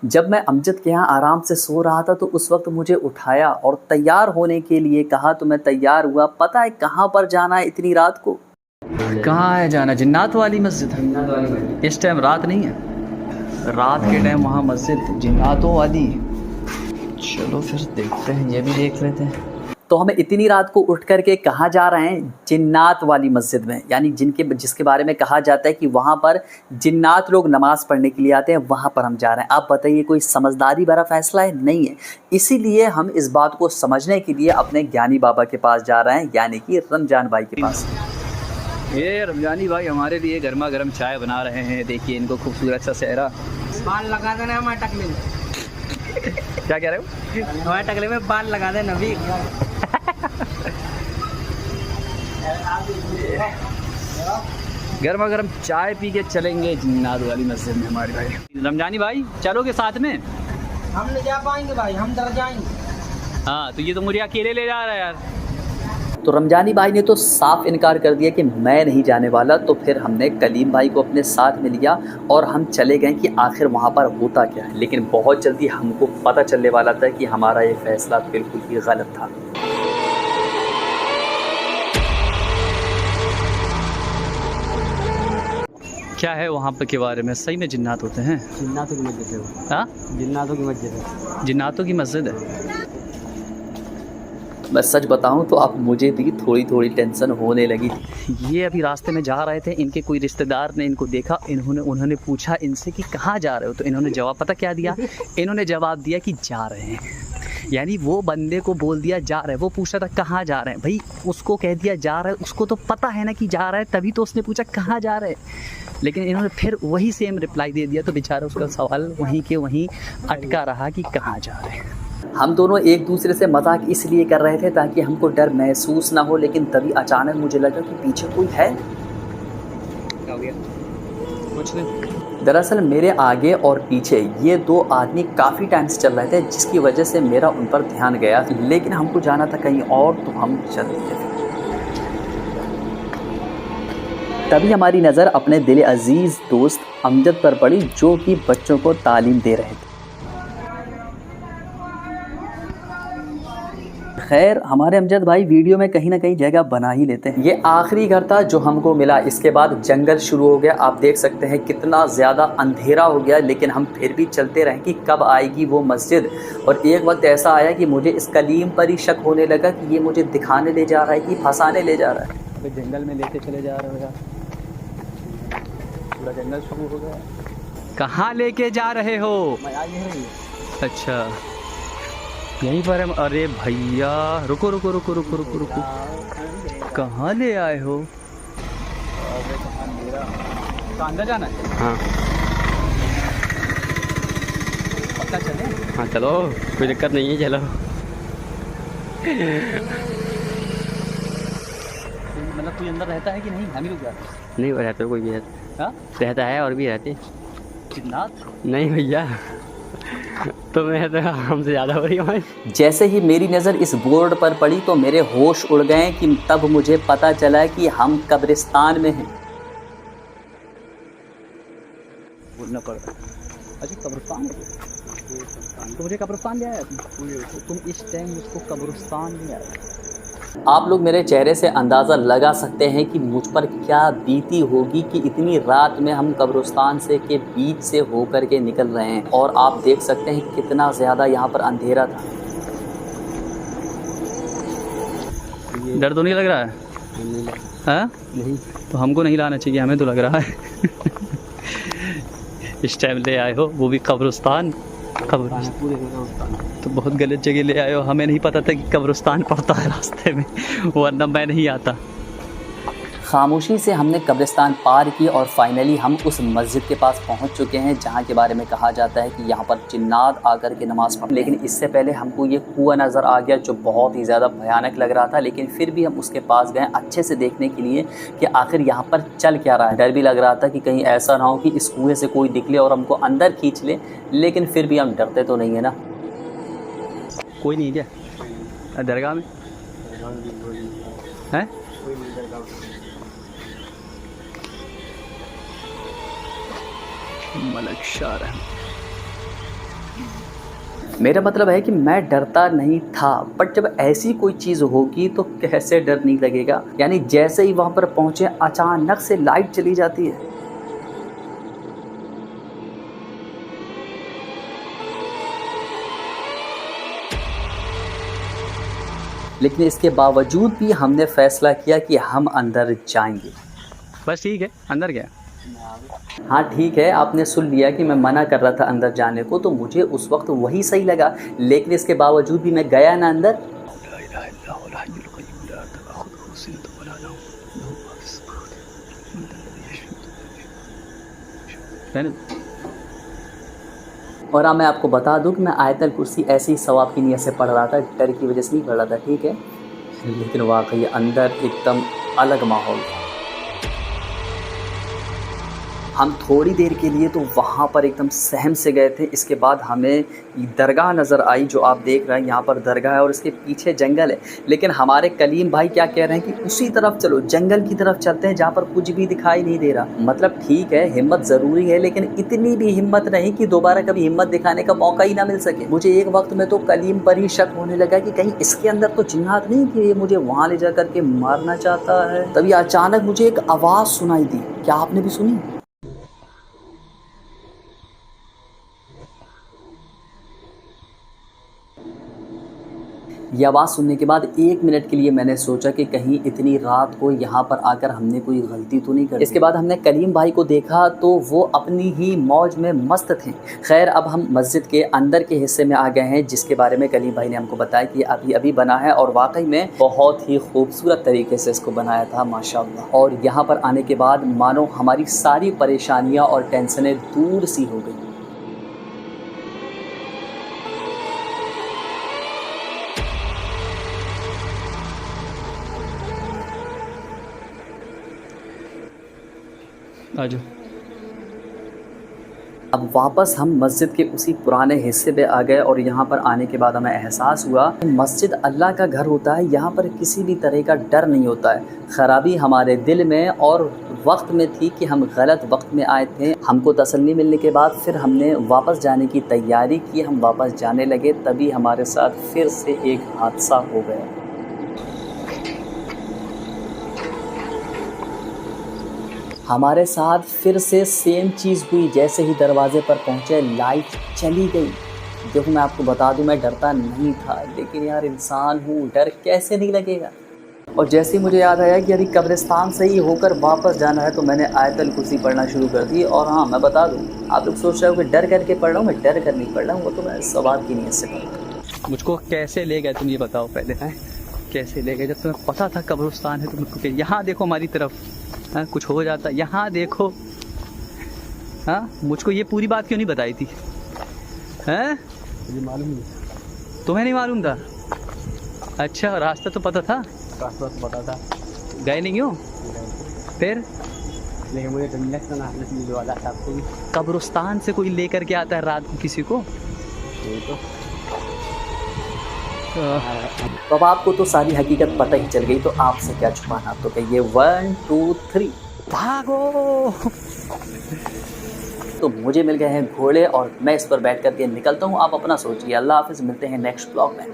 जब मैं अमजद के यहाँ आराम से सो रहा था तो उस वक्त मुझे उठाया और तैयार होने के लिए कहा तो मैं तैयार हुआ। पता है कहाँ पर जाना है इतनी रात को? कहाँ है जाना? जिन्नात वाली मस्जिद। इस टाइम रात नहीं है, रात के टाइम वहाँ मस्जिद जिन्नातों वाली। चलो फिर देखते हैं, ये भी देख लेते हैं। तो हमें इतनी रात को उठ करके कहाँ जा रहे हैं? जिन्नात वाली मस्जिद में, यानी जिसके बारे में कहा जाता है कि वहाँ पर जिन्नात लोग नमाज़ पढ़ने के लिए आते हैं, वहाँ पर हम जा रहे हैं। आप बताइए कोई समझदारी भरा फैसला है? नहीं है। इसीलिए हम इस बात को समझने के लिए अपने ज्ञानी बाबा के पास जा रहे हैं, यानी कि रमजान भाई के पास। ये रमजानी भाई हमारे लिए गर्मा गर्म चाय बना रहे हैं। देखिए इनको खूबसूरत सा चेहरा। बाल लगा देना हमारे टकले में। क्या कह रहे हो? हमारे टकले में बाल लगा देना भी। गर्मा गर्म चाय पी के चलेंगे जिन्नात वाली मस्जिद में हमारे भाई। रमजानी भाई चलोगे साथ में? हम नहीं जा पाएंगे भाई, हम डर जाएंगे। हाँ तो ये तो मुझे अकेले ले जा रहा है यार। तो रमजानी भाई ने तो साफ इनकार कर दिया कि मैं नहीं जाने वाला। तो फिर हमने कलीम भाई को अपने साथ में लिया और हम चले गए कि आखिर वहाँ पर होता क्या है। लेकिन बहुत जल्दी हमको पता चलने वाला था कि हमारा ये फैसला बिल्कुल ही गलत था। क्या है वहाँ पे के बारे में? सही में जिन्नात होते हैं? जिन्नातों की मस्जिद है। हाँ, जिन्नातों की मस्जिद है। जिन्नातों की मस्जिद है। मैं सच बताऊं तो अब मुझे भी थोड़ी थोड़ी टेंशन होने लगी। ये अभी रास्ते में जा रहे थे, इनके कोई रिश्तेदार ने इनको देखा। उन्होंने पूछा इनसे कि कहाँ जा रहे हो? तो इन्होंने जवाब पता क्या दिया? इन्होंने जवाब दिया कि जा रहे हैं। यानी वो बंदे को बोल दिया जा रहे हैं। वो पूछा था कहाँ जा रहे हैं, भाई उसको कह दिया जा रहे हैं। उसको तो पता है ना कि जा रहा है, तभी तो उसने पूछा कहाँ जा रहे हैं। लेकिन इन्होंने फिर वही सेम रिप्लाई दे दिया। तो बेचारा उसका सवाल वहीं के वहीं अटका रहा कि कहाँ जा रहे हैं। हम दोनों एक दूसरे से मजाक इसलिए कर रहे थे ताकि हमको डर महसूस ना हो। लेकिन तभी अचानक मुझे लगा कि पीछे कोई है। क्या हो गया? कुछ नहीं। दरअसल मेरे आगे और पीछे ये दो आदमी काफ़ी टाइम से चल रहे थे, जिसकी वजह से मेरा उन पर ध्यान गया। लेकिन हमको जाना था कहीं और, तो हम चल दिए थे। तभी हमारी नज़र अपने दिल अजीज़ दोस्त अमजद पर पड़ी, जो कि बच्चों को तालीम दे रहे थे। खैर हमारे अमजद भाई वीडियो में कहीं ना कहीं जगह बना ही लेते हैं। ये आखिरी घर था जो हमको मिला। इसके बाद जंगल शुरू हो गया। आप देख सकते हैं कितना ज़्यादा अंधेरा हो गया। लेकिन हम फिर भी चलते रहे कि कब आएगी वो मस्जिद। और एक वक्त ऐसा आया कि मुझे इस कलीम पर ही शक होने लगा कि ये मुझे दिखाने ले जा रहा है कि फंसाने ले जा रहा है। जंगल में लेके चले जा रहे हो यार, पूरा जंगल शुरू हो गया। कहाँ लेके जा रहे हो? अच्छा यहीं पर हम। अरे भैया रुको रुको रुको रुको रुको रुको, कहाँ ले आए हो? अंदर जाना है? हाँ पक्का चले? हाँ चलो, कोई दिक्कत नहीं है, चलो। मतलब कोई अंदर रहता है कि नहीं? हम ही लोग जाते हैं? नहीं रहता कोई भी रहता है और भी रहते। जिन्नात? नहीं भैया, तो मैं तो हमसे ज़्यादा हो रही हूँ। जैसे ही मेरी नज़र इस बोर्ड पर पड़ी तो मेरे होश उड़ गए कि तब मुझे पता चला कि हम कब्रिस्तान में हैं। बोलना पड़ रहा है। अच्छा कब्रिस्तान है तो मुझे कब्रिस्तान ले आया तुम इस टाइम उसको कब्रिस्तान ले आया। आप लोग मेरे चेहरे से अंदाज़ा लगा सकते हैं कि मुझ पर क्या बीती होगी कि इतनी रात में हम कब्रिस्तान से के बीच से होकर के निकल रहे हैं। और आप देख सकते हैं कितना ज़्यादा यहाँ पर अंधेरा था। डर तो नहीं लग रहा है? हाँ नहीं, तो हमको नहीं लाना चाहिए, हमें तो लग रहा है। इस टाइम ले आए हो, वो भी कब्रिस्तान। तो बहुत गलत जगह ले आए हो। हमें नहीं पता था कि कब्रिस्तान पड़ता है रास्ते में, वरना मैं नहीं आता। खामोशी से हमने कब्रिस्तान पार की और फाइनली हम उस मस्जिद के पास पहुंच चुके हैं जहां के बारे में कहा जाता है कि यहां पर जिन्नात आकर के नमाज़ पढ़। लेकिन इससे पहले हमको ये कुआं नज़र आ गया जो बहुत ही ज़्यादा भयानक लग रहा था। लेकिन फिर भी हम उसके पास गए अच्छे से देखने के लिए कि आखिर यहाँ पर चल क्या रहा है। डर भी लग रहा था कि कहीं ऐसा ना हो कि इस कुएँ से कोई निकले और हमको अंदर खींच ले। लेकिन फिर भी हम डरते तो नहीं है ना। कोई नहीं क्या दरगाह में है? मलक शाह। मेरा मतलब है कि मैं डरता नहीं था, बट जब ऐसी कोई चीज़ होगी तो कैसे डर नहीं लगेगा। यानी जैसे ही वहाँ पर पहुँचे अचानक से लाइट चली जाती है। लेकिन इसके बावजूद भी हमने फैसला किया कि हम अंदर जाएंगे। बस ठीक है, अंदर गया। हाँ ठीक है, आपने सुन लिया कि मैं मना कर रहा था अंदर जाने को, तो मुझे उस वक्त वही सही लगा, लेकिन इसके बावजूद भी मैं गया ना अंदर। और हाँ मैं आपको बता दूं कि मैं आयतल कुर्सी ऐसे ही सवाब की नीयत से पढ़ रहा था, डर की वजह से नहीं पढ़ रहा था, ठीक है। लेकिन वाकई अंदर एकदम अलग माहौल था। हम थोड़ी देर के लिए तो वहाँ पर एकदम सहम से गए थे। इसके बाद हमें दरगाह नज़र आई, जो आप देख रहे हैं यहाँ पर दरगाह है और इसके पीछे जंगल है। लेकिन हमारे कलीम भाई क्या कह रहे हैं कि उसी तरफ चलो, जंगल की तरफ चलते हैं जहाँ पर कुछ भी दिखाई नहीं दे रहा। मतलब ठीक है, हिम्मत ज़रूरी है, लेकिन इतनी भी हिम्मत नहीं कि दोबारा कभी हिम्मत दिखाने का मौका ही ना मिल सके। मुझे एक वक्त में तो कलीम पर ही शक होने लगा कि कहीं इसके अंदर तो जिन्नात नहीं कि ये मुझे वहाँ ले जा करके मारना चाहता है। तभी अचानक मुझे एक आवाज़ सुनाई दी। क्या आपने भी सुनी? ये आवाज़ सुनने के बाद 1 मिनट के लिए मैंने सोचा कि कहीं इतनी रात को यहाँ पर आकर हमने कोई गलती तो नहीं कर दी। इसके बाद हमने कलीम भाई को देखा तो वो अपनी ही मौज में मस्त थे। खैर अब हम मस्जिद के अंदर के हिस्से में आ गए हैं, जिसके बारे में कलीम भाई ने हमको बताया कि अभी अभी बना है और वाकई में बहुत ही खूबसूरत तरीके से इसको बनाया था माशाअल्लाह। और यहाँ पर आने के बाद मानो हमारी सारी परेशानियाँ और टेंशनें दूर सी हो गई। आजो। अब वापस हम मस्जिद के उसी पुराने हिस्से पे आ गए और यहाँ पर आने के बाद हमें एहसास हुआ कि मस्जिद अल्लाह का घर होता है, यहाँ पर किसी भी तरह का डर नहीं होता है। ख़राबी हमारे दिल में और वक्त में थी कि हम गलत वक्त में आए थे। हमको तसल्ली मिलने के बाद फिर हमने वापस जाने की तैयारी की। हम वापस जाने लगे, तभी हमारे साथ फिर से एक हादसा हो गया। हमारे साथ फिर से सेम चीज़ हुई। जैसे ही दरवाज़े पर पहुँचे लाइट चली गई। देखो मैं आपको बता दूं, मैं डरता नहीं था, लेकिन यार इंसान हूँ, डर कैसे नहीं लगेगा। और जैसे ही मुझे याद आया कि अभी कब्रिस्तान से ही होकर वापस जाना है, तो मैंने आयतल कुर्सी पढ़ना शुरू कर दी। और हाँ मैं बता दूँ, आप लोग सोच रहे हो कि डर करके पढ़ रहा हूँ, मैं डर कर नहीं पढ़ रहा हूँ, वो तो मैं सवाब की नीयत से पढ़ रहा हूँ। मुझको कैसे ले गए तुम ये बताओ पहले, हैं कैसे ले गए? जब तुम्हें पता था कब्रिस्तान है, तुम यहाँ देखो हमारी तरफ, हाँ कुछ हो जाता, यहाँ देखो। हाँ मुझको ये पूरी बात क्यों नहीं बताई थी? हैं मुझे मालूम नहीं। तुम्हें नहीं मालूम था? अच्छा, रास्ता तो पता था? रास्ता तो पता था। गए नहीं क्यों फिर? लेकिन मुझे तो मिलने वाला था आपको भी। कब्रिस्तान से कोई लेकर के आता है रात को किसी को? यही तो। तो अब आपको तो सारी हकीकत पता ही चल गई, तो आपसे क्या छुपाना। तो कहिए 1 2 3 भागो। तो मुझे मिल गए हैं घोड़े और मैं इस पर बैठ करके निकलता हूँ। आप अपना सोचिए। अल्लाह हाफिज़, मिलते हैं नेक्स्ट ब्लॉग में।